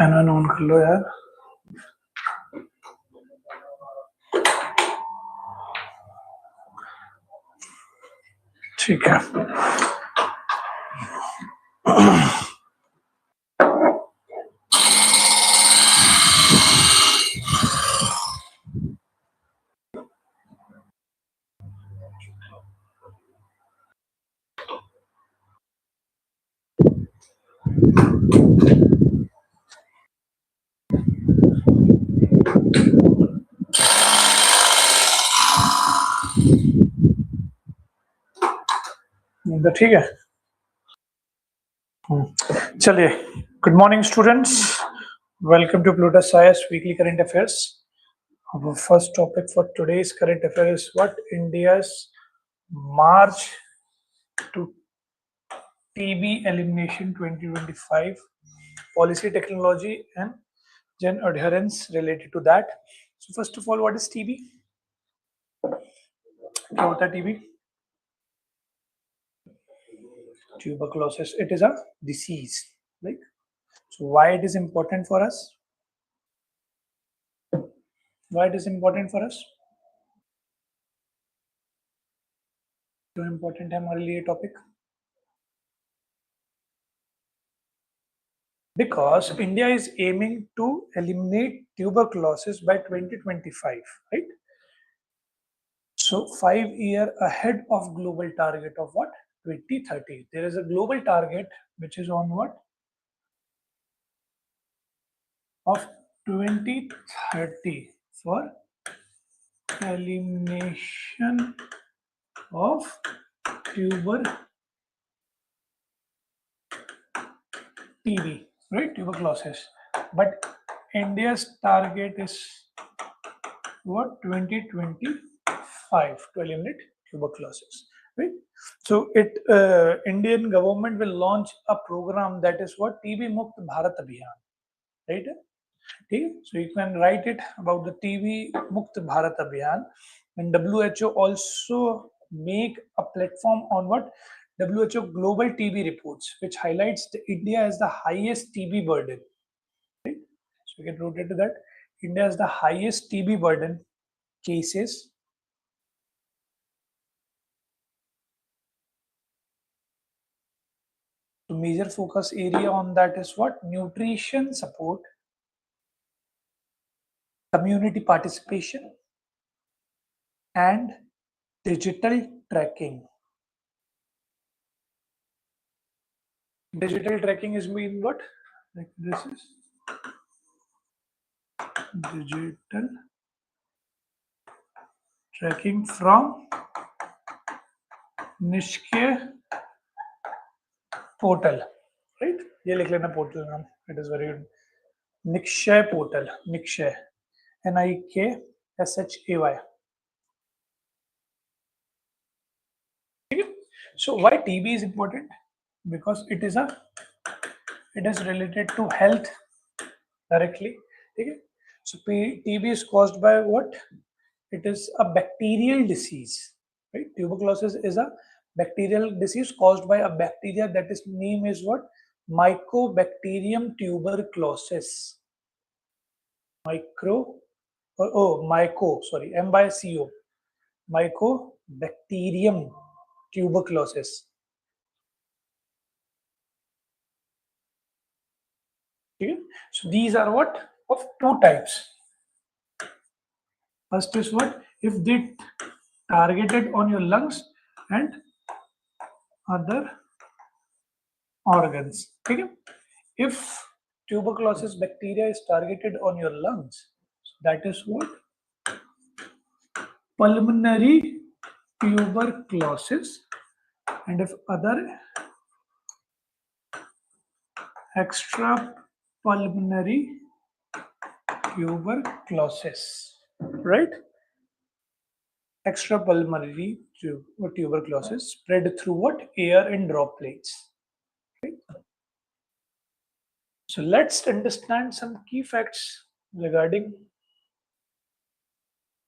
Anyone on कर लो यार। ठीक है, तो ठीक है। चलिए, good morning students, welcome to Plutus IAS weekly current affairs. Our first topic for today's current affair is what India's march to TB elimination 2025, policy, technology, and gen adherence related to that. So first of all, what is TB? क्या होता है TB? Tuberculosis. It is a disease, right? So why it is important for us? Why it is important for us? क्यों important है हमारे लिए topic? Because India is aiming to eliminate tuberculosis by 2025, right? So 5 years ahead of global target of what? 2030. There is a global target which is on what? Of 2030 for elimination of TB, right? Tuberculosis. But India's target is what? 2025 to eliminate tuberculosis, right? So Indian government will launch a program that is what? TB Mukt Bharat Abhiyan, right? Okay, so you can write it about the TB Mukt Bharat Abhiyan. And WHO also make a platform on what? WHO Global TB Reports, which highlights India as the highest TB burden. Right? So you can rotate to that. India has the highest TB burden cases. The major focus area on that is what? Nutrition support, community participation, and digital tracking. Digital tracking is mean what? Like this is digital tracking from Nishke portal, right? ये लिख लेना portal नाम. It is very good. Nikshay portal, Nikshay, NIKSHAY. So why TB is important? Because it is related to health directly. Okay? So TB is caused by what? It is a bacterial disease, right? Tuberculosis is a bacterial disease caused by a bacteria that is name is what? Mycobacterium tuberculosis. Myco, Mycobacterium tuberculosis. Okay? So these are what? Of two types. First is what? If they targeted on your lungs and other organs. Okay? If tuberculosis bacteria is targeted on your lungs, so that is what? Pulmonary tuberculosis. And if other extrapulmonary tuberculosis, right? Extrapulmonary tuberculosis spread through what? Air and droplets. Right? So let's understand some key facts regarding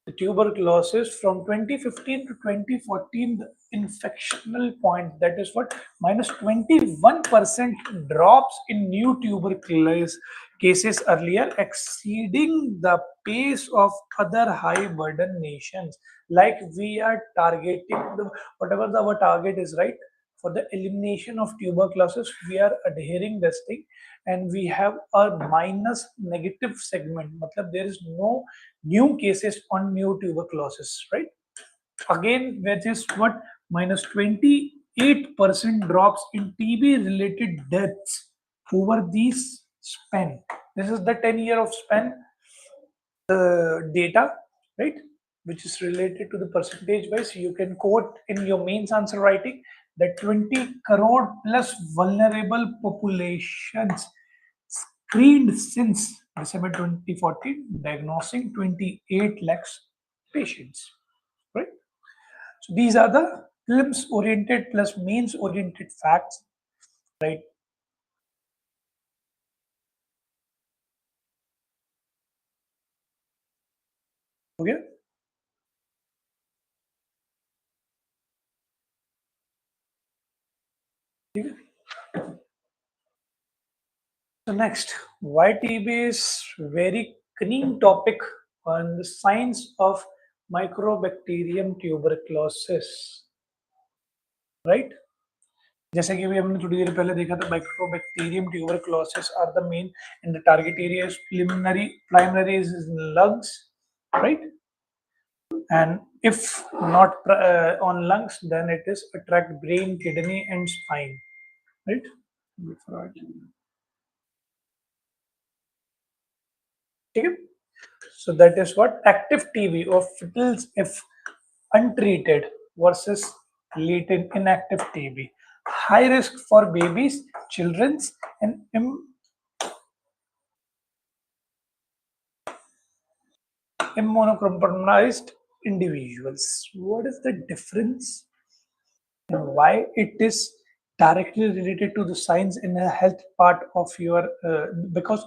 the tuberculosis from 2015 to 2014. The infectional point, that is what, minus 21% drops in new tuberculosis cases earlier, exceeding the pace of other high burden nations. Like we are targeting the whatever our target is, right? For the elimination of tuberculosis, we are adhering this thing, and we have a minus negative segment. Matlab there is no new cases on new tuberculosis, right? Again, which is what, minus 28% drops in TB related deaths over these span. This is the 10-year of span data, right? Which is related to the percentage wise. You can quote in your mains answer writing that 20 crore plus vulnerable populations screened since December 2014, diagnosing 28 lakhs patients, right? So these are the prelims oriented plus mains oriented facts, right? Okay. Okay. So next, why TB is very cunning topic on the science of Mycobacterium tuberculosis, right? जैसे कि अभी हमने थोड़ी देर पहले देखा था, Mycobacterium tuberculosis are the main, and the target area is primary is lungs, right? And if not on lungs, then it is attract brain, kidney, and spine, right? Okay. So that is what active TB or fetals if untreated versus latent inactive TB. High risk for babies, children's, and immunocompromised individuals. What is the difference and why it is directly related to the science in the health part of your because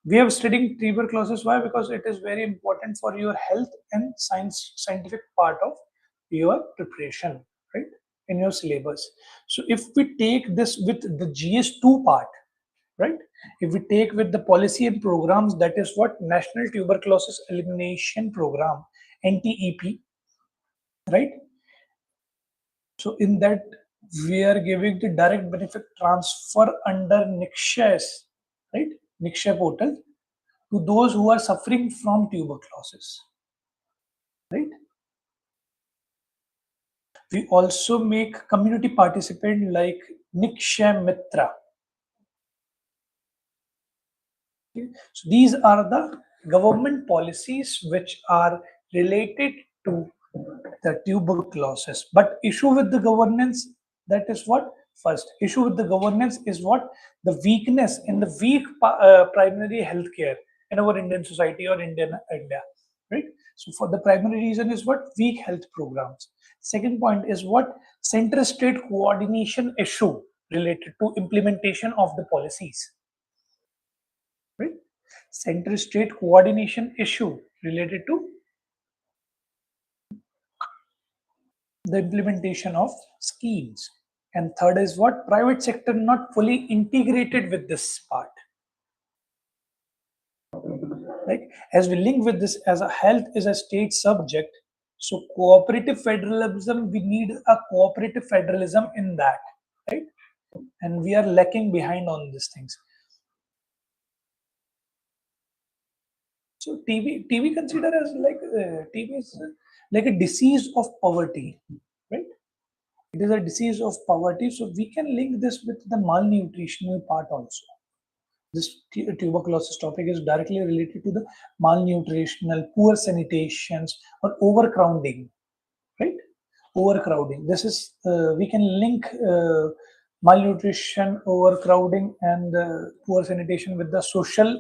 we are studying tuberculosis. Why? Because it is very important for your health and scientific part of your preparation, right, in your syllabus. So if we take this with the GS2 part, right, if we take with the policy and programs, that is what National Tuberculosis Elimination Program, NTEP, right? So in that, we are giving the direct benefit transfer under NICSHAS, right? NICSHA portal to those who are suffering from tuberculosis, right? We also make community participant like NICSHA Mitra. Okay? So these are the government policies which are related to the tuberculosis. But issue with the governance, that is what, first issue with the governance is what, the weakness in the weak primary healthcare in our Indian society or Indian India, right? So for the primary reason is what, weak health programs. Second point is what, center state coordination issue related to implementation of the policies, right? Center state coordination issue related to the implementation of schemes. And third is what, private sector not fully integrated with this part, right? As we link with this, as a health is a state subject, so cooperative federalism, we need a cooperative federalism in that, right? And we are lacking behind on these things. So TB consider as like TB is like a disease of poverty, right? It is a disease of poverty, so we can link this with the malnutritional part also. This tuberculosis topic is directly related to the malnutritional, poor sanitations, or overcrowding, right? Overcrowding. This is we can link malnutrition, overcrowding, and poor sanitation with the social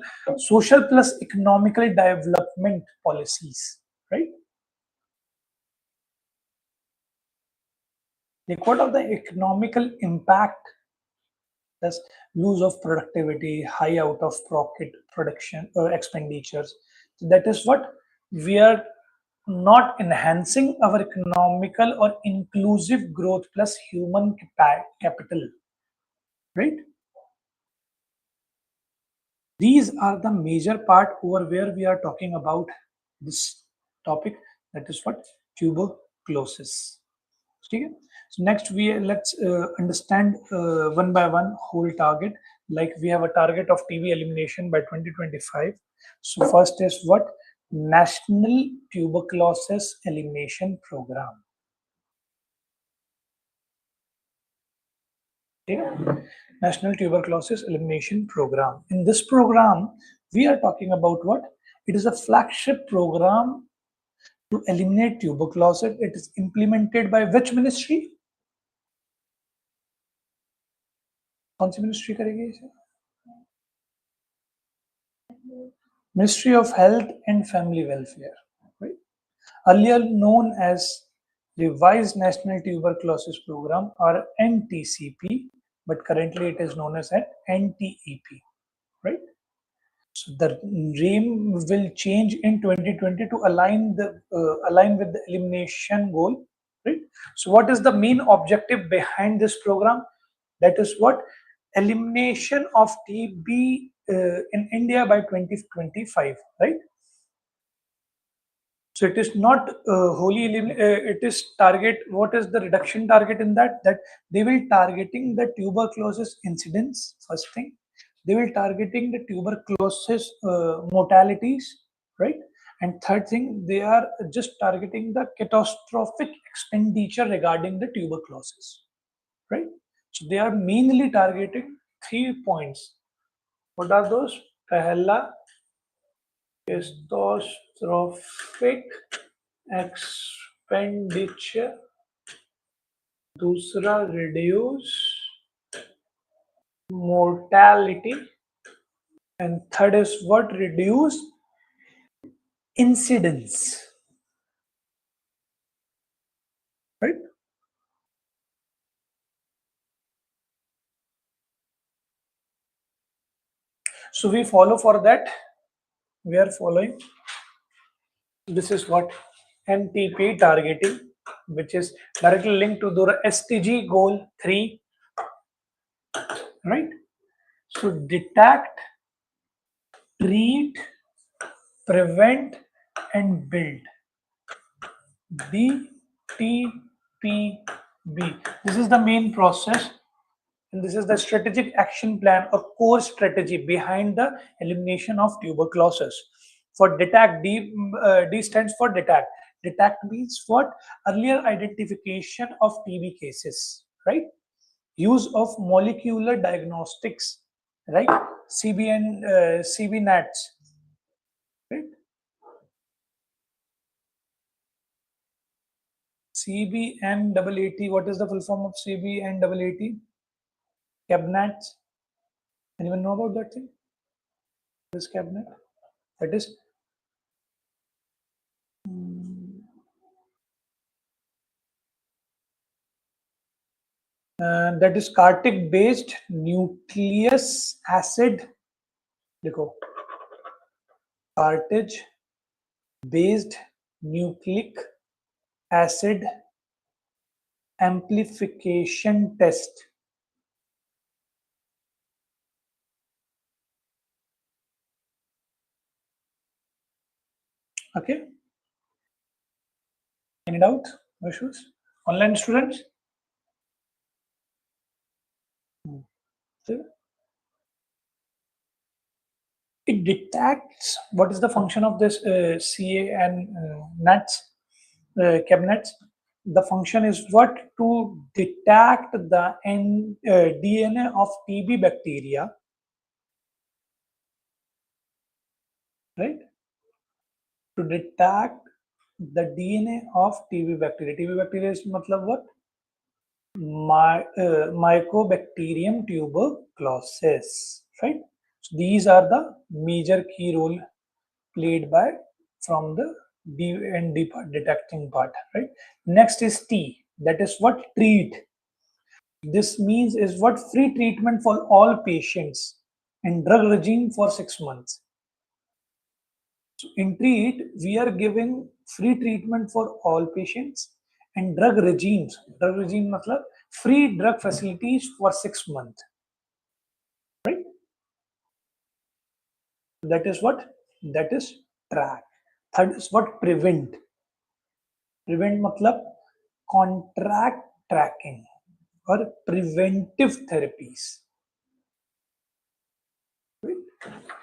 plus economical development policies, right? Like what are the economical impact plus lose of productivity, high out of pocket production expenditures. So that is what we are not enhancing our economical or inclusive growth plus human capital, right? These are the major part over where we are talking about this topic, that is what tuberculosis. Okay. So next let's understand one by one whole target. Like we have a target of TB elimination by 2025. So first is what? National Tuberculosis Elimination Program. Okay. National Tuberculosis Elimination Program. In this program, we are talking about what? It is a flagship program to eliminate tuberculosis. It is implemented by which ministry? कौन सी ministry करेगी इसे? Ministry of Health and Family Welfare, right? Earlier known as Revised National Tuberculosis Program or NTCP, but currently it is known as NTEP, right? So the name will change in 2020 to align with the elimination goal, right? So what is the main objective behind this program? That is what? Elimination of TB in India by 2025, right? So it is not wholly it is target. What is the reduction target in that? That they will targeting the tuberculosis incidence, first thing. They will targeting the tuberculosis mortalities, right? And third thing, they are just targeting the catastrophic expenditure regarding the tuberculosis, right? So they are mainly targeting 3 points. What are those? Pehla, catastrophic expenditure. दूसरा reduce mortality, and third is what? Reduce incidence, right? So we follow for that. We are following. This is what NTP targeting, which is directly linked to the STG goal 3, right? So detect, treat, prevent, and build. DTPB. This is the main process, and this is the strategic action plan or core strategy behind the elimination of tuberculosis. For detect, D stands for detect. Detect means what? Earlier identification of TB cases, right? Use of molecular diagnostics, right? CB and CB-NATs, right? CBNAAT. What is the full form of CBNAAT? Cabinets. Anyone know about that thing? This cabinet. That is that is cartic based nucleic acid. देखो, cartilage based nucleic acid amplification test. Okay. Any doubt? No issues? Online students? It detects what is the function of this CA and NATs cabinets. The function is what? To detect the DNA of TB bacteria, right? To detect the DNA of TB bacteria. TB bacteria is matlab what? Mycobacterium tuberculosis, right? So these are the major key role played by from the D and D part, detecting part, right? Next is T, that is what? Treat. This means is what free treatment for all patients and drug regime for 6 months. So in treat, we are giving free treatment for all patients and drug regimes. Drug regime matlab free drug facilities for 6 months. Right? That is what? That is track. Third is what? Prevent. Prevent matlab contract tracking or preventive therapies. Right?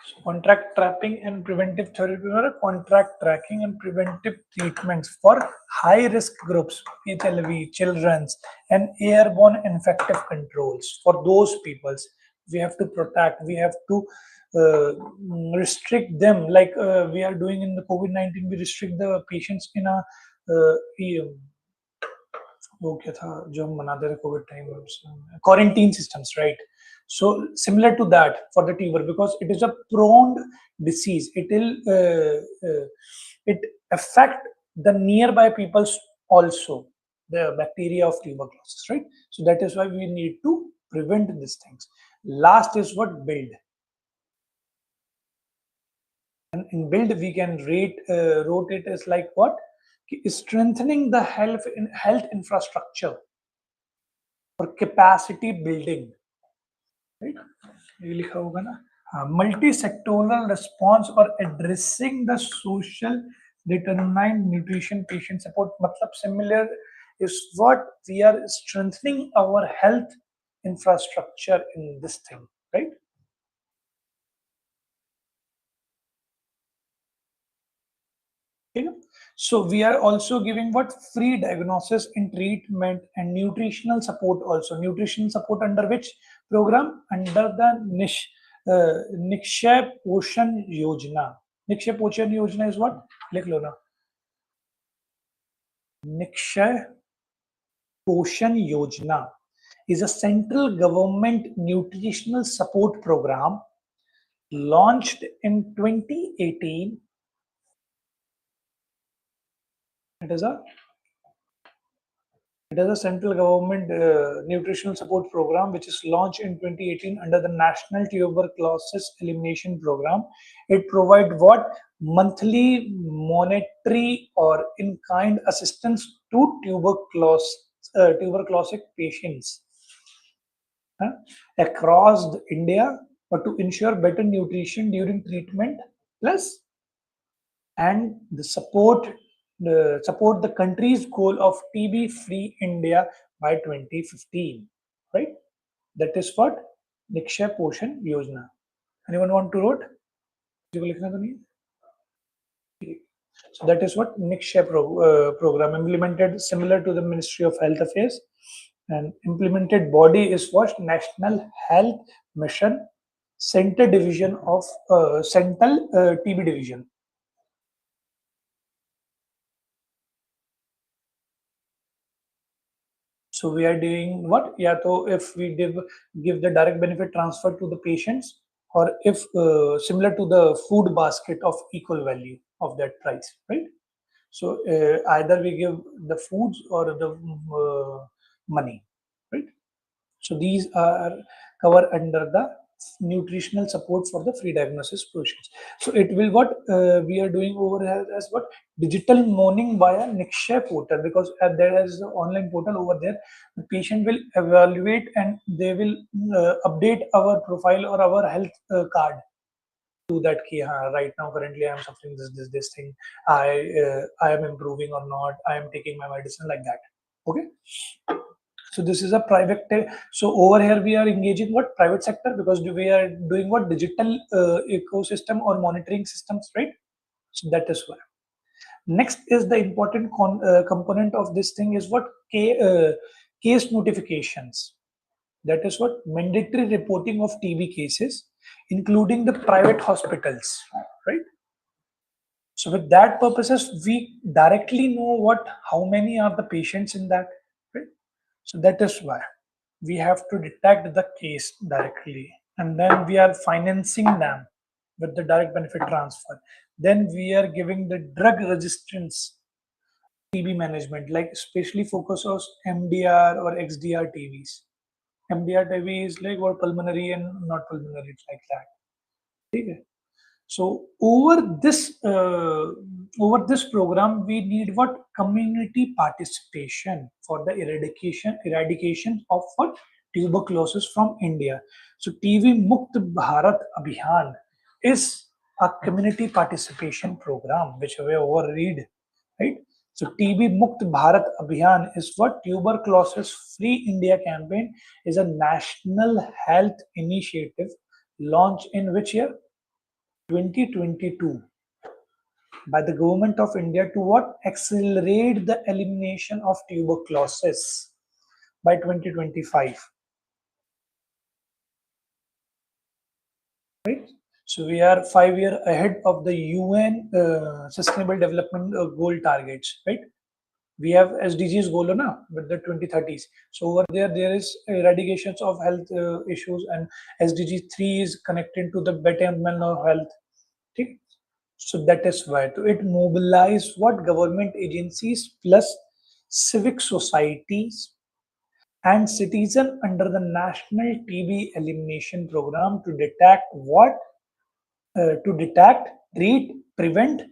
So contract trapping and preventive therapy or contract tracking and preventive treatments for high risk groups, PHLV, children's, and airborne infective controls. For those peoples, we have to protect, we have to restrict them like we are doing in the COVID-19. We restrict the patients in a वो क्या था जो हम मनाते थे Covid time quarantine systems, right? So similar to that for the fever, because it is a prone disease, it will it affect the nearby peoples also, the bacteria of tuberculosis, right? So that is why we need to prevent these things. Last is what? Build. And in build we can wrote it as like what? Strengthening the health infrastructure or capacity building, right? ये लिखा होगा ना, हाँ, multi-sectoral response or addressing the social determined nutrition patient support. मतलब similar is what we are strengthening our health infrastructure in this thing, right? Okay. So we are also giving what? Free diagnosis and treatment and nutritional support also. Nutritional support under which program? Under the Nikshay Poshan Yojana. Nikshay Poshan Yojana is what? Likh lo na. Nikshay Poshan Yojana is a central government nutritional support program launched in 2018. It is a central government nutritional support program which is launched in 2018 under the National Tuberculosis Elimination Program. It provides what? Monthly monetary or in-kind assistance to tuberculosic patients across India, or to ensure better nutrition during treatment, plus and support the country's goal of TB-free India by 2015, right? That is what Nikshay Poshan Yojana. Anyone want to write? किसी को लिखना तो नहीं है? So that is what Nikshay program implemented similar to the Ministry of Health Affairs, and implemented body is what? National Health Mission Center Division of Central TB Division. So we are doing what? Yeah, so if we give the direct benefit transfer to the patients, or if similar to the food basket of equal value of that price, right? So either we give the foods or the money, right? So these are covered under the nutritional support for the free diagnosis patients. So it will what we are doing over here as what? Digital morning via Nikshay portal, because there is an online portal over there. The patient will evaluate and they will update our profile or our health card to that key. Right now currently I am suffering this thing. I am improving or not. I am taking my medicine, like that. Okay. So this is a private. So over here we are engaging what? Private sector, because we are doing what? Digital ecosystem or monitoring systems, right? So that is why. Next is the important component of this thing is what? Case notifications. That is what? Mandatory reporting of TB cases, including the private hospitals, right? So with that purposes, we directly know what? How many are the patients in that, right? So that is why we have to detect the case directly, and then we are financing them with the direct benefit transfer. Then we are giving the drug resistance TB management, like especially focus on MDR or XDR TBs, MDR TB is like what pulmonary and not pulmonary, like that. Okay. So over this program, we need what community participation for the eradication of what tuberculosis from India. So TB Mukt Bharat Abhiyan is a community participation program which we overread, right? So TB Mukt Bharat Abhiyan is what tuberculosis free India campaign is a national health initiative launched in which year? 2022 by the government of India to what? Accelerate the elimination of tuberculosis by 2025. Right? So we are 5 years ahead of the UN Sustainable Development Goal targets. Right? We have SDGs goal na, with the 2030s. So over there is eradications of health issues, and SDG 3 is connected to the betterment of health. Okay? So that is why it mobilized what government agencies plus civic societies and citizen under the National TB Elimination Program to detect treat, prevent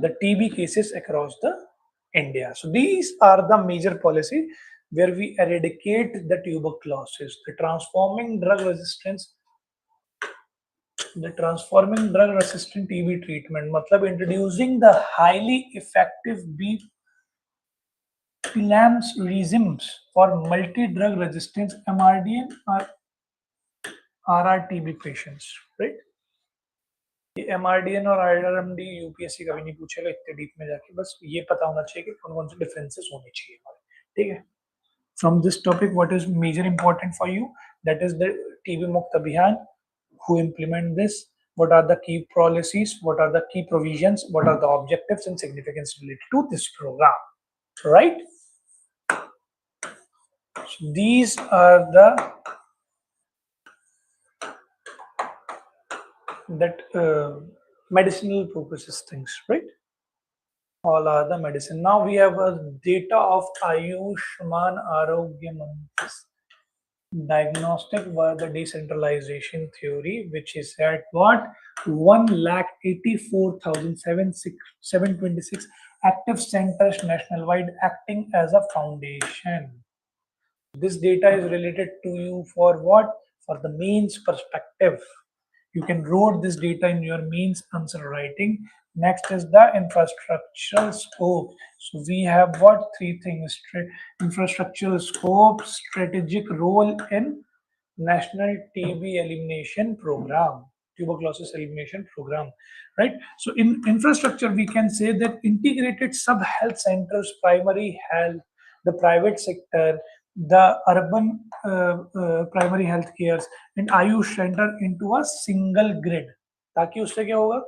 the TB cases across the India. So these are the major policy where we eradicate the tuberculosis, the transforming drug resistant TB treatment, matlab introducing the highly effective PLAMS regimes for multi-drug resistance MRDN or RRTB patients, right? ये MRDN और RRMD UPSC कभी नहीं पूछेगा इतने deep में जाके, बस ये पता होना चाहिए कि कौन कौन से डिफरेंसेस होने चाहिए हमारे, ठीक है? From this topic, what is major important for you? That is the TB Mukt Abhiyan. Who implement this? What are the key policies? What are the key provisions? What are the objectives and significance related to this program? Right? So these are the medicinal purposes things, right? All are the medicine. Now we have a data of Ayushman Arogya Mantra diagnostic via the decentralization theory, which is at what 1,84,726 active centers nationwide acting as a foundation. This data is related to you for what? For the mains perspective. You can write this data in your means answer writing. Next is the infrastructural scope. So we have what? Three things: infrastructural scope, strategic role in national TB elimination program, tuberculosis elimination program, right? So in infrastructure, we can say that integrated sub health centers, primary health, the private sector, the urban primary health cares and Ayush center into a single grid. ताकि उससे क्या होगा?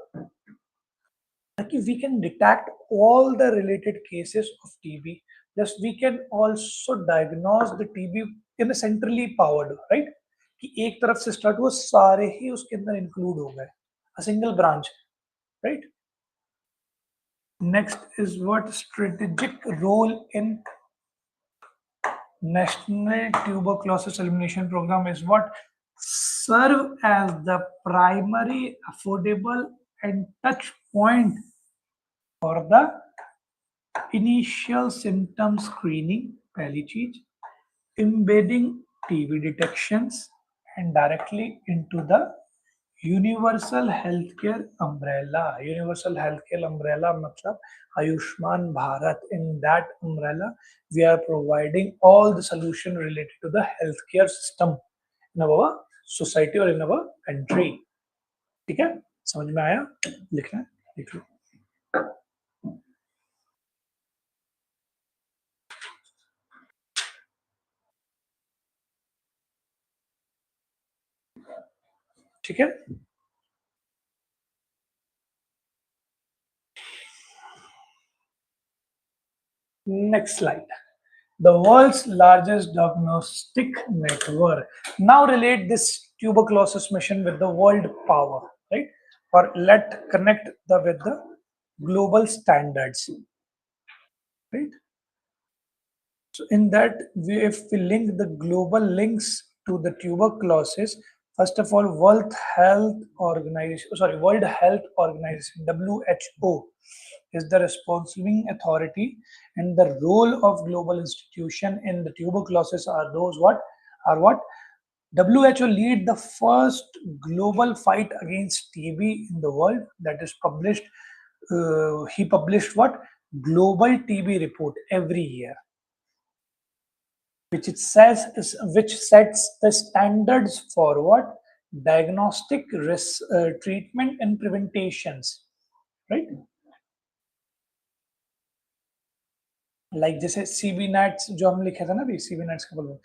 ताकि we can detect all the related cases of TB. Plus we can also diagnose the TB in a centrally powered, right? कि एक तरफ से start हुआ सारे ही उसके अंदर include हो गए. A single branch, right? Next is what strategic role in National Tuberculosis Elimination Program is what serve as the primary, affordable, and touch point for the initial symptom screening, पहली चीज, embedding TB detections and directly into the universal healthcare umbrella. Universal healthcare umbrella matlab Ayushman Bharat. In that umbrella, we are providing all the solution related to the healthcare system in our society or in our country. ठीक है? समझ में आया? लिखना है? लिख लो. ठीक है? Next slide. The world's largest diagnostic network. Now relate this tuberculosis mission with the world power, right? Or let connect with the global standards, right? So in that, if we link the global links to the tuberculosis, first of all, World Health Organization, WHO, is the responsible authority, and the role of global institution in the tuberculosis are those what WHO lead the first global fight against TB in the world. That is published. He published what global TB report every year, which which sets the standards for what diagnostic risk, treatment and preventations, right? Like जैसे CB nats जो हम लिखे थे ना अभी CB nats का बोलो,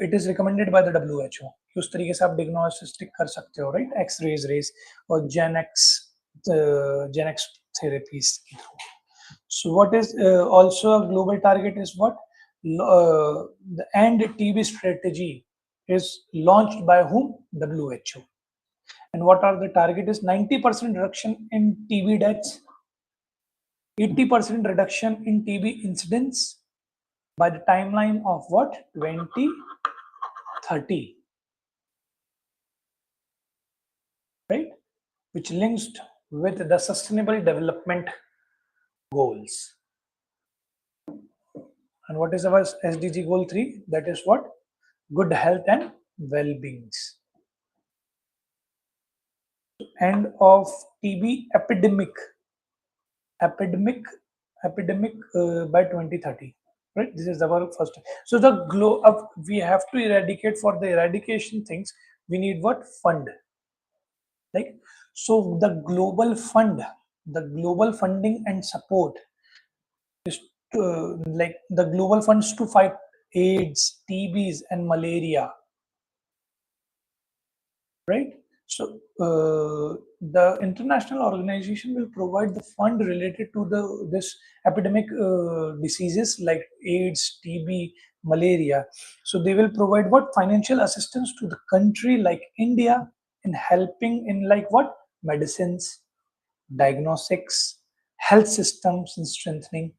it is recommended by the WHO कि उस तरीके से आप diagnostic कर सकते हो, right? X-rays, rays और Gen X therapies के through. So what is also a global target is what the end TB strategy is launched by whom? WHO. And what are the target is 90% reduction in TB deaths, 80% reduction in TB incidents by the timeline of what 2030, right? Which links with the sustainable development goals. And what is our SDG goal 3? That is what good health and well-beings. End of TB epidemic by 2030, right? This is our first. So the we have to eradicate. For the eradication things, we need what fund, like so the global funding and support is like the global funds to fight AIDS, TBs and malaria, right? So the international organization will provide the fund related to this epidemic diseases like AIDS, TB, malaria. So they will provide what financial assistance to the country like India in helping in like what medicines, diagnostics, health systems and strengthening.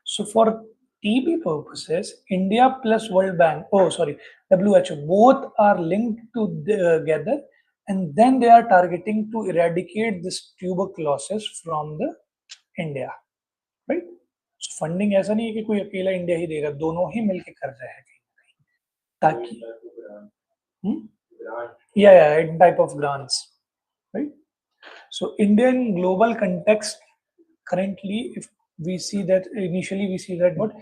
So for TB purposes, India plus World Bank, WHO, both are linked together, and then they are targeting to eradicate this tuberculosis from the India, right? So funding ऐसा नहीं है कि कोई अकेला India ही देगा, दोनों ही मिलके कर रहे हैं ताकि in type of grants, right? So Indian global context currently, if we see that initially we see that what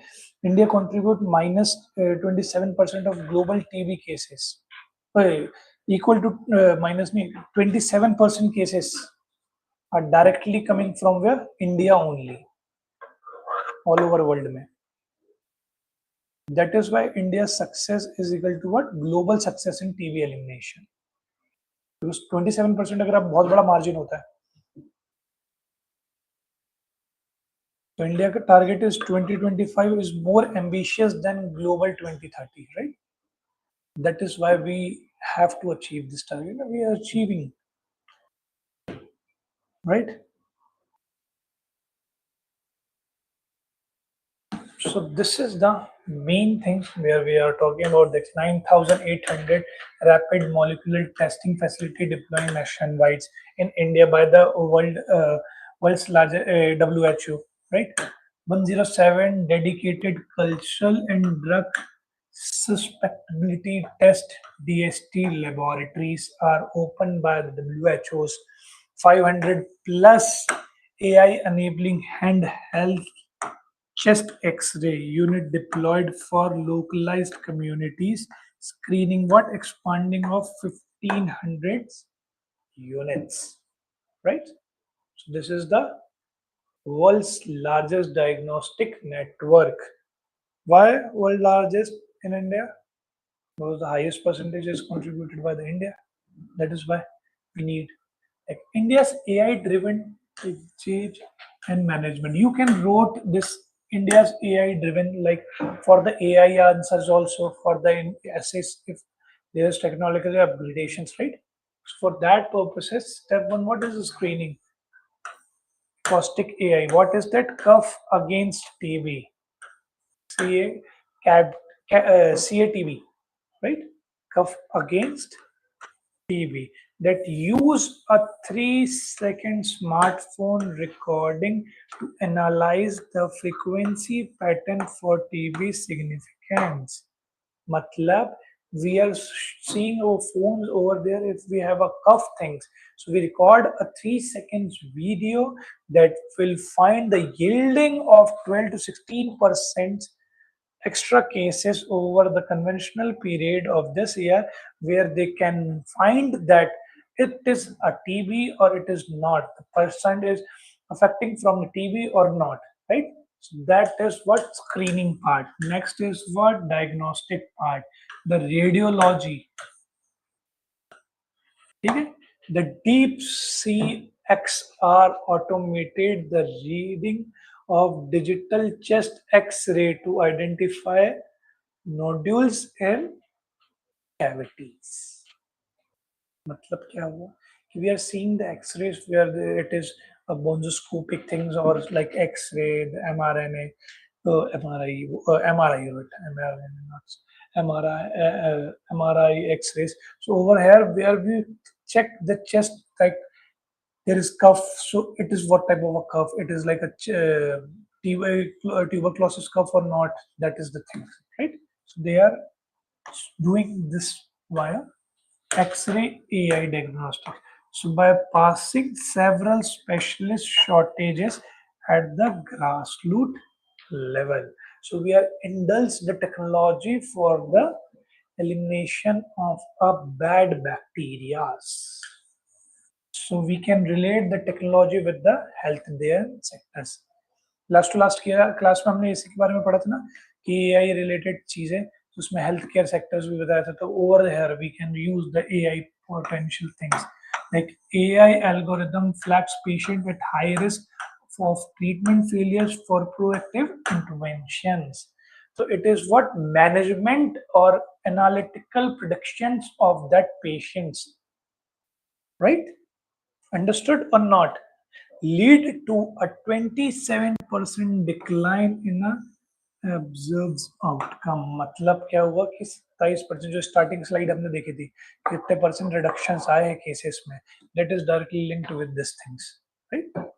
India contribute minus 27% of global TB cases, equal to minus 27% cases are directly coming from where India only, all over world में. That is why India's success is equal to what global success in TB elimination. Because 27% अगर आप बहुत बड़ा margin होता है, so India target is 2025 is more ambitious than global 2030, right? That is why we have to achieve this target. We are achieving, right? So this is the main thing where we are talking about the 9,800 rapid molecular testing facility deployed nationwide in India by the world's largest WHO, right? 107 dedicated cultural and drug suspectability test DST laboratories are opened by the WHO's 500 plus AI enabling handheld chest X-ray unit deployed for localized communities screening, what expanding of 1500 units, right? So this is the world's largest diagnostic network. Why world largest in India? Because the highest percentage is contributed by the India. That is why we need like India's AI driven change and management. You can wrote this India's AI driven like for the AI answers also for the essays if there is technological upgradations, right? So for that purposes, step one, what is the screening? Caustic AI. What is that? Cough against TB. CATB, right? Cough against TB that use a 3-second smartphone recording to analyze the frequency pattern for TB significance. Matlab, we are seeing our phones over there if we have a cough things. So we record a 3 seconds video that will find the yielding of 12 to 16% extra cases over the conventional period of this year, where they can find that it is a TB or it is not. The person is affecting from the TB or not, right? So that is what screening part. Next is what diagnostic part, the radiology. Okay? The deep sea XR automated the reading of digital chest X-ray to identify nodules and cavities. मतलब क्या हुआ कि we are seeing the X-rays where it is a bonsoscopic things or like X-ray, the mRNA, MRI, mRNA, not MRI, MRI X-rays. So over here where we check the chest, like there is cough, so it is what type of a cough? It is like a tuberculosis cough or not? That is the thing, right? So they are doing this via X-ray AI diagnostics. So by passing several specialist shortages at the grassroots level. So we are indulged the technology for the elimination of a bad bacteria. So we can relate the technology with the healthcare sectors. Last to last class में हमने इसी के बारे में पढ़ा था ना कि एआई रिलेटेड चीजें, तो उसमें हेल्थ केयर सेक्टर्स भी बताया था. तो over here we can use the AI potential things like AI algorithm flags patient with high risk of treatment failures for proactive interventions. So it is what management or analytical predictions of that patients, right? Understood or not? Lead to a 27% decline in a observed outcome. मतलब क्या हुआ कि 27% जो starting slide हमने देखी थी, कितने percent reductions आए हैं केसेस में, that is directly linked with these things, right?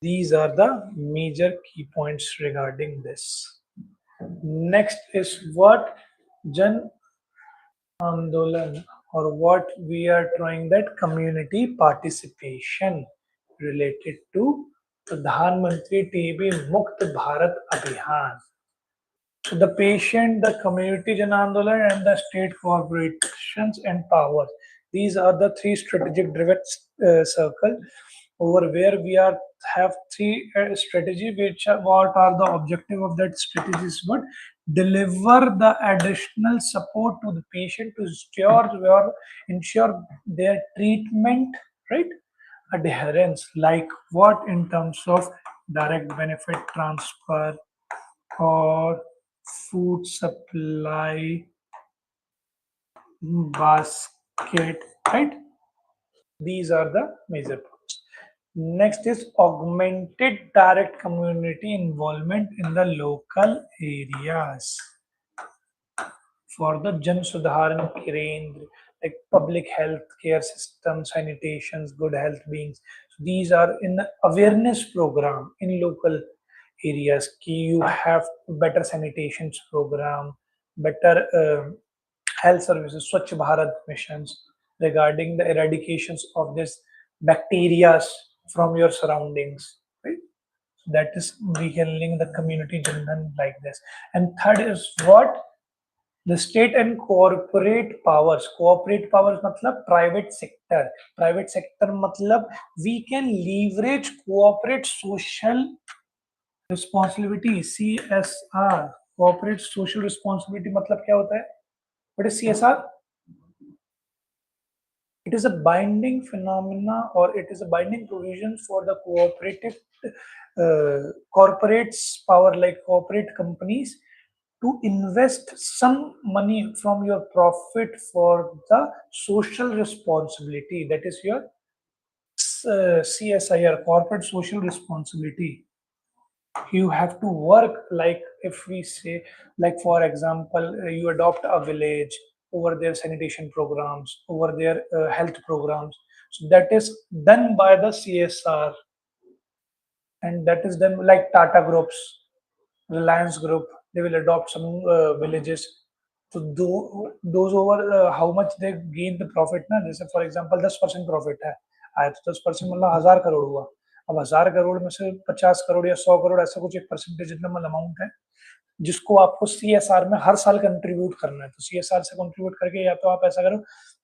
These are the major key points regarding this. Next is what Jan Andolan, or what we are trying, that community participation related to Pradhan Mantri TB Mukt Bharat Abhiyan. So the patient, the community Jan Andolan, and the state corporations and powers. These are the three strategic driven circle over where we are have three strategy, which are, what are the objective of that strategy is what deliver the additional support to the patient to ensure their treatment, right, adherence, like what in terms of direct benefit transfer or food supply basket, right? These are the major points. Next is augmented direct community involvement in the local areas for the Jan Sudharan Kendra, like public health care system, sanitations, good health beings. So these are in the awareness program in local areas. Ki you have better sanitations program, better health services, Swachh Bharat missions regarding the eradications of this bacteria from your surroundings, right? So that is, we can link the community Jandan like this. And third is what? The state and corporate powers. Corporate powers matlab private sector. Private sector matlab we can leverage corporate social responsibility, CSR. Corporate social responsibility matlab kya hota hai? What is CSR? It is a binding phenomena, or it is a binding provision for the cooperative corporates power, like corporate companies, to invest some money from your profit for the social responsibility. That is your CSIR, corporate social responsibility. You have to work, like if we say, like for example, you adopt a village over their sanitation programs, over their health programs. So that is done by the CSR, and that is done like Tata groups, Reliance Group. They will adopt some villages. So those over how much they gain the profit ना, जैसे for example 10% profit है, आया तो 10% मतलब 1000 करोड़ हुआ. अब 1000 करोड़ में से 50 करोड़ या 100 करोड़ ऐसा कुछ एक परसेंटेज इतना अमाउंट है जिसको आपको CSR में हर साल कंट्रीब्यूट करना है. तो CSR से कंट्रीब्यूट करके या तो आप ऐसा करो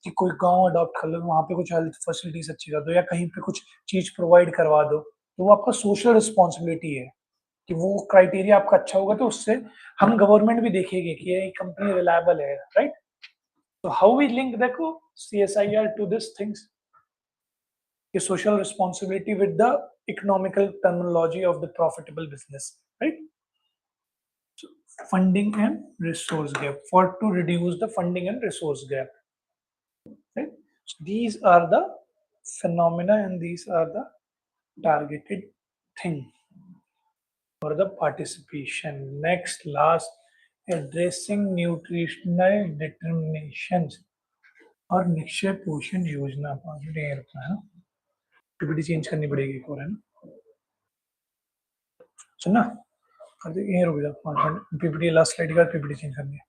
कि कोई गांव अडॉप्ट कर लो, वहां पे कुछ हेल्थ फैसिलिटीज अच्छी कर दो, या कहीं पे कुछ चीज प्रोवाइड करवा दो. तो वो आपका सोशल रिस्पॉन्सिबिलिटी है कि वो क्राइटेरिया आपका अच्छा होगा तो उससे हम गवर्नमेंट भी देखेगी कि ये कंपनी रिलायबल है, राइट. तो हाउ वी लिंक देखो CSIR टू दिस थिंग्स, कि social responsibility with the economical terminology of the profitable business, right. Funding and resource gap, for to reduce the funding and resource gap, right. So these are the phenomena and these are the targeted thing for the participation. Next, last, addressing nutritional determinations और निक्षय पोषण योजना. PPT change करनी पड़ेगी एक और, है ना. सुनना ये रुक जा 5 मिनट, पीपीटी लास्ट स्लाइड का पीपीटी चेंज करनी है,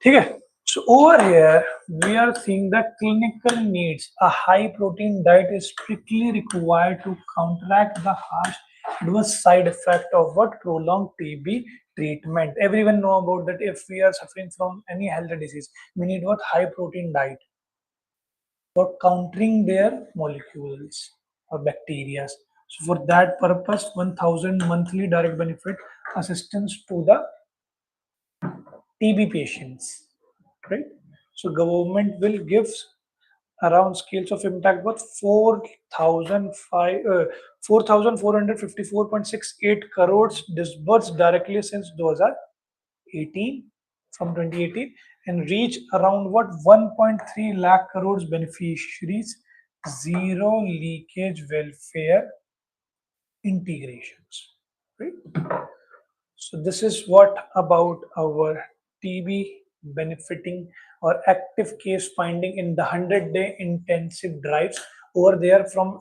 ठीक है. So over here we are seeing the clinical needs. A high protein diet is strictly required to counteract the harsh adverse side effect of what prolonged TB treatment. Everyone know about that. If we are suffering from any health disease, we need what high protein diet for countering their molecules or bacteria. So for that purpose, 1000 monthly direct benefit assistance to the TB patients, right. So government will give around scales of impact what 4,454.68 crores disbursed directly since 2018, from 2018, and reach around what 1.3 lakh crores beneficiaries, zero leakage welfare integrations, right. So this is what about our TB benefiting or active case finding in the 100-day intensive drives over there from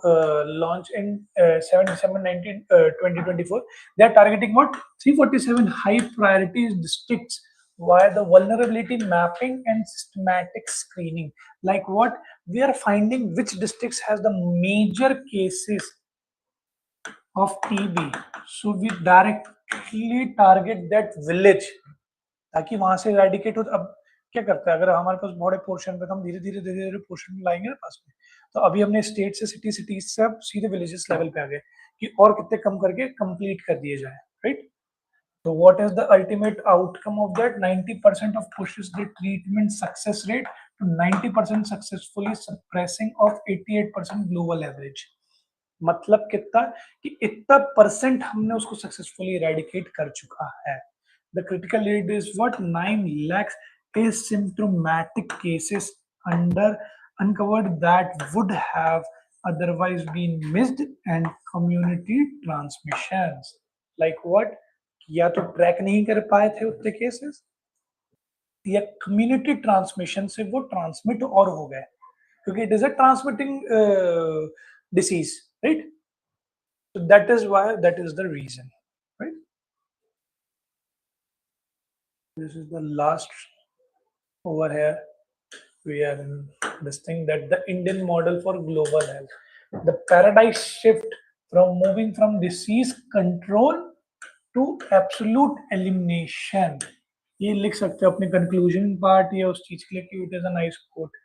launch in 7 December 2024. They are targeting what 347 high priority districts via the vulnerability mapping and systematic screening. Like what we are finding which districts has the major cases of TB. So we directly target that village ताकि वहां से eradicate हो. अब क्या करता है, अगर हमारे पास बड़े पोर्शन पे, तो हम धीरे धीरे पोर्शन में लाएंगे ना पास में. तो अभी हमने स्टेट से सिटी से अब सीधे विलेजेस लेवल पे आ गए कि और कितने कम करके कंप्लीट कर दिए जाए, right. So what is the ultimate outcome of that? 90% of pushes the treatment success rate to 90% successfully suppressing of 88% global average. मतलब कितना कि इतना परसेंट हमने उसको सक्सेसफुली इरेडिकेट कर चुका है. The critical lead is what 9 lakhs asymptomatic cases uncovered that would have otherwise been missed, and community transmissions. Like what? या तो ट्रैक नहीं कर पाए थे उतने केसेस, या कम्युनिटी ट्रांसमिशन से वो ट्रांसमिट और हो गए, क्योंकि it is a transmitting disease, right. So that is why, that is the reason, right. This is the last over here. We are in this thing that the Indian model for global health, the paradigm shift from moving from disease control to absolute elimination. ये लिख सकते हो अपने conclusion part या उस चीज के लिए कि it is a nice quote.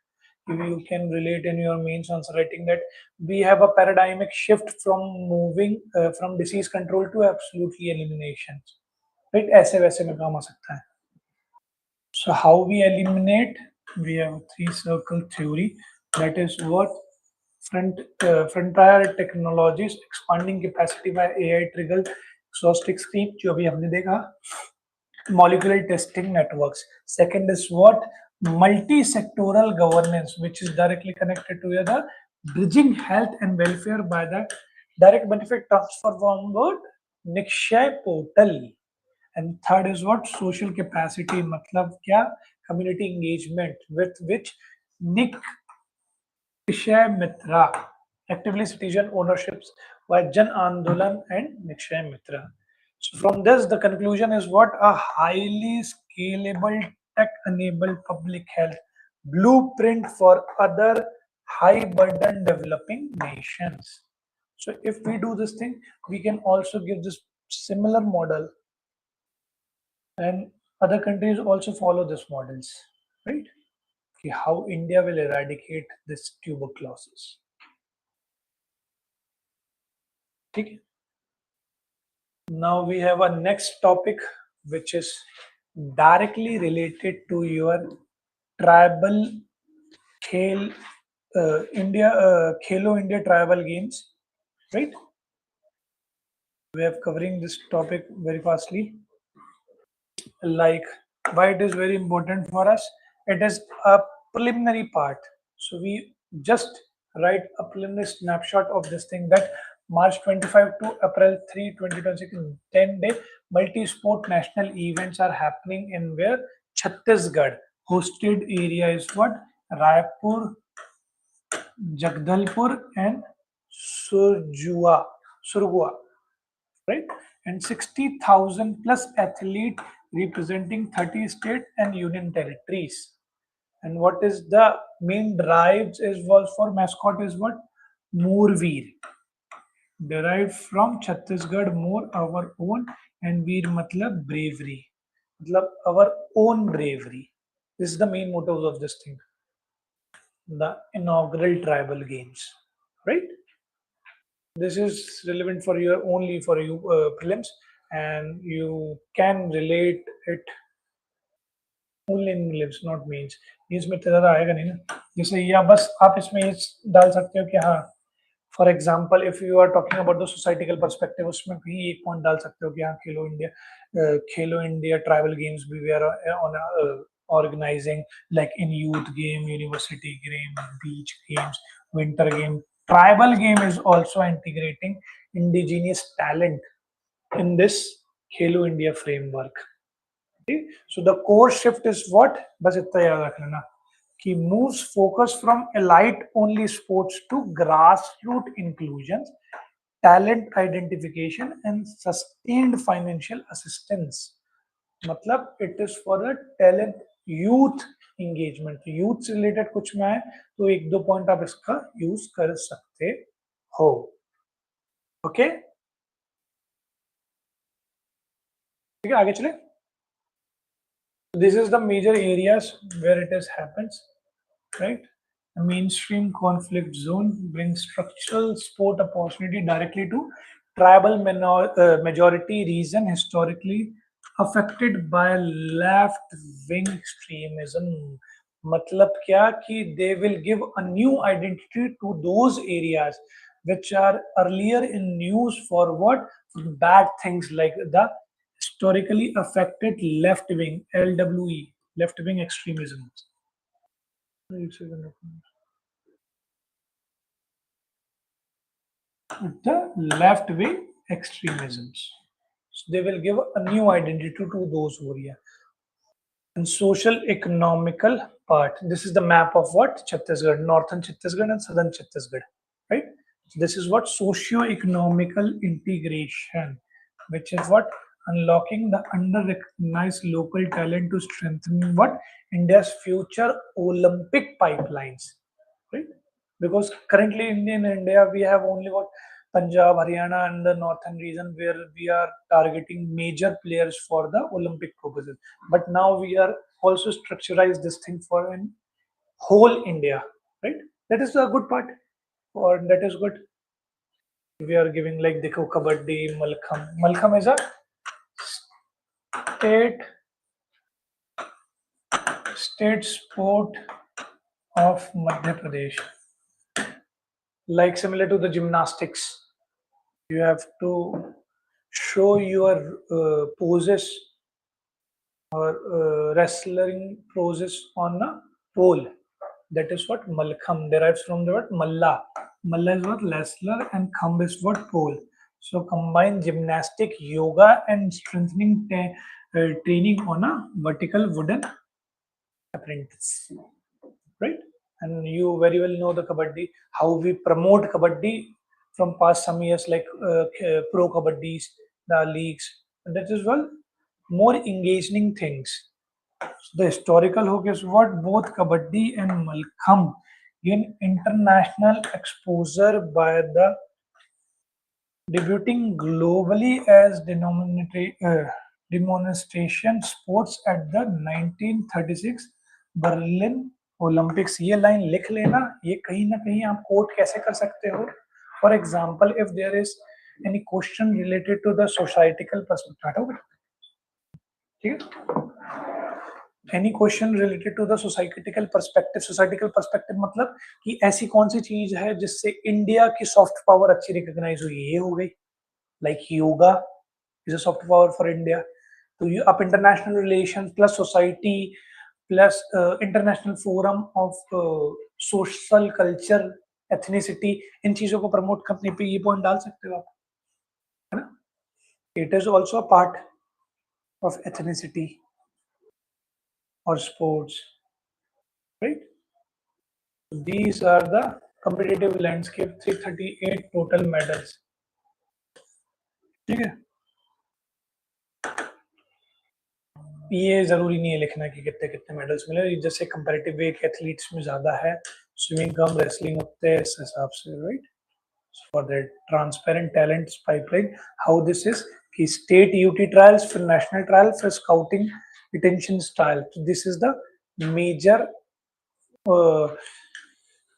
You can relate in your mains answer writing that we have a paradigmic shift from moving from disease control to absolutely elimination, right. ऐसे वैसे में काम आ सकता है. So how we eliminate? We have a 3-circle theory, that is what frontier technologies, expanding capacity by AI trigger exhaustive screen जो अभी हमने देखा, molecular testing networks. Second is what multi-sectoral governance, which is directly connected to the bridging health and welfare by the direct benefit transfer from what Nikshay portal. And third is what social capacity, मतलब क्या community engagement with which Nick Nikshay Mitra, actively citizen ownerships by Jan Andolan and Nikshay Mitra. So from this, the conclusion is what? A highly scalable tech-enabled public health blueprint for other high-burden developing nations. So if we do this thing, we can also give this similar model, and other countries also follow this models, right? Okay, how India will eradicate this tuberculosis. Okay. Now we have a next topic which is directly related to your tribal Khel Khelo India tribal games, right? We are covering this topic very fastly. Like why it is very important for us. It is a preliminary part. So we just write a preliminary snapshot of this thing that March 25 to April 3, 2026, 10-day multi-sport national events are happening in where Chhattisgarh. Hosted area is what? Raipur, Jagdalpur and Surgua, right? And 60,000 plus athlete representing 30 state and union territories. And what is the main drives is was for mascot is what? Moorveer, derived from Chhattisgarh, more our own, and veer matlab bravery, matlab our own bravery. This is the main motives of this thing, the inaugural tribal games, right? This is relevant for your only for you prelims, and you can relate it only in prelims, not means. Means में तो ज़्यादा आएगा नहीं ना. जैसे या बस आप इसमें ये डाल सकते हो कि हाँ, for example if you are talking about the societal perspective, उसमें भी एक पॉइंट डाल सकते हो कि हाँ खेलो इंडिया ट्राइबल गेम्स भी we are on organizing like in youth game, university game, beach games, winter game. Tribal game is also integrating indigenous talent in this Khelo India framework. Okay? So the core shift is what? बस इतना याद रख लेना कि moves focus from elite only sports to grassroots inclusions, talent identification and sustained financial assistance. मतलब it is for a talent youth engagement. Youth से related कुछ में है तो एक दो पॉइंट आप इसका यूज कर सकते हो. ओके, ठीक है, आगे चले. This is the major areas where it is happens, right? A mainstream conflict zone brings structural sport opportunity directly to tribal majority region historically affected by left wing extremism. मतलब क्या कि they will give a new identity to those areas which are earlier in news for what? Bad things like the historically affected left wing LWE, left wing extremism. The left wing extremisms. So they will give a new identity to those areas. And social economical part. This is the map of what? Chhattisgarh, northern Chhattisgarh and southern Chhattisgarh, right? So this is what socio-economical integration, which is what? Unlocking the under-recognized local talent to strengthen what? India's future Olympic pipelines, right? Because currently in India we have only what? Punjab, Haryana and the northern region where we are targeting major players for the Olympic purposes. But now we are also structurized this thing for in whole India, right? That is a good part, or that is good. We are giving like Dekho Kabaddi, Malkham. Malkham is a state sport of Madhya Pradesh, like similar to the gymnastics. You have to show your poses or wrestling poses on a pole. That is what Malkham derives from the word Malla. Malla is what? Wrestler, and Kham is what? Pole. So combine gymnastic, yoga and strengthening training on a vertical wooden apprentice, right? And you very well know the kabaddi, how we promote kabaddi from past some years, like pro kabaddis, the leagues. And that is well more engaging things. The historical hook is what both kabaddi and malkham gain international exposure by the debuting globally as demonstration sports at the 1936 Berlin Olympics. ये line लिख लेना, ये कहीं ना कहीं आप coat कैसे कर सकते हो. For example, if there is any question related to the societal perspective, ठीक है, any question related to the societal perspective मतलब कि ऐसी कौन सी चीज है जिससे इंडिया की सॉफ्ट पावर अच्छी रिकॉग्नाइज हुई, ये हो गई. Like yoga is a soft power for India. So you up international relations plus society plus international forum of social culture ethnicity, इन चीजों को प्रमोट करने पे ये पॉइंट डाल सकते हो आप, है ना. It is also a part of ethnicity or sports, right? These are the competitive landscape. 338 total medals. ठीक है, ये जरूरी नहीं है लिखना कि कितने कितने मेडल्स मिले. जैसे कंपैरेटिव वेट एथलीट्स में ज्यादा है, स्विमिंग कम रेसलिंग उतने हैं, इस हिसाब से, right. For the transparent talents pipeline, how this is कि स्टेट यूटी ट्रायल्स, फिर नेशनल ट्रायल, फिर scouting retention trial. This is the major,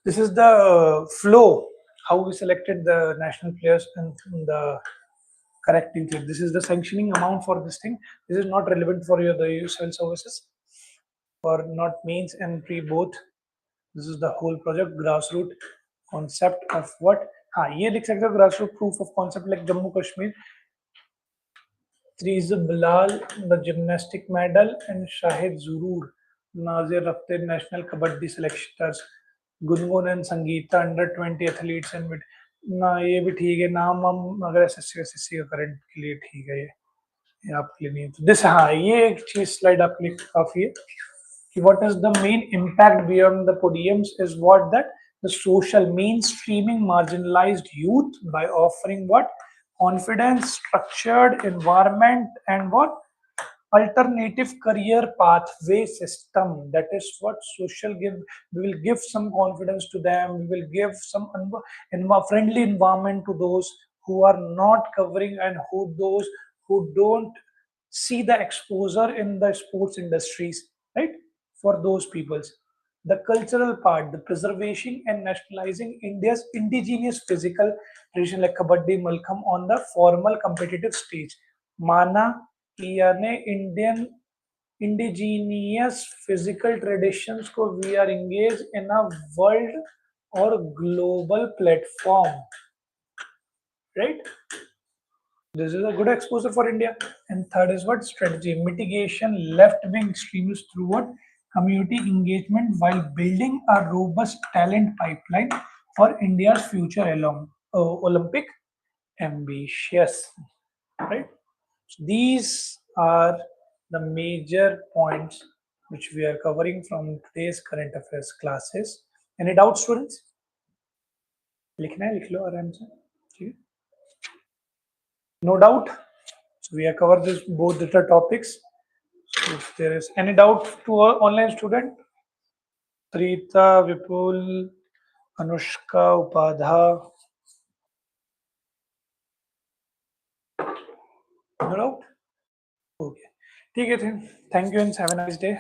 this is the flow, how we selected the national players and the correct thing. This is the sanctioning amount for this thing. This is not relevant for your the civil services or not means and pre both. This is the whole project grassroots concept of what. हाँ, ये लिख सकते हो grassroots proof of concept like Jammu Kashmir. 3 is Bilal, the gymnastic medal, and Shahid Zurur, Nazir Rafte, national kabaddi selectors. Gungun and Sangeeta under 20 athletes and ना, ये भी ठीक है. नाम हम अगर एसएससी का करंट के लिए ठीक है, ये आपके लिए नहीं है. तो दिस, हाँ, ये एक चीज स्लाइड आपके लिए काफी है कि what is the main impact beyond the podiums is what that the social main streaming marginalised youth by offering what confidence, structured environment, and what alternative career pathway system. That is what social give. We will give some confidence to them. We will give some friendly environment to those who are not covering and those who don't see the exposure in the sports industries, right? For those peoples, the cultural part, the preservation and nationalizing India's indigenous physical tradition like kabaddi, malkham on the formal competitive stage. माना कि यानी Indian indigenous physical traditions को we are engaged in a world or global platform, right? This is a good exposure for India. And third is what strategy mitigation left wing extremists through what community engagement while building a robust talent pipeline for India's future along Olympic ambitious, right? So these are the major points which we are covering from today's current affairs classes. Any doubts, students? लिखना है, लिख लो आराम से, ठीक है. No doubt. So we have covered this both the topics. So if there is any doubt to our online student, Preeta, Vipul, Anushka, Upadha. No doubt. Okay. ठीक है. Thank you and have a nice day.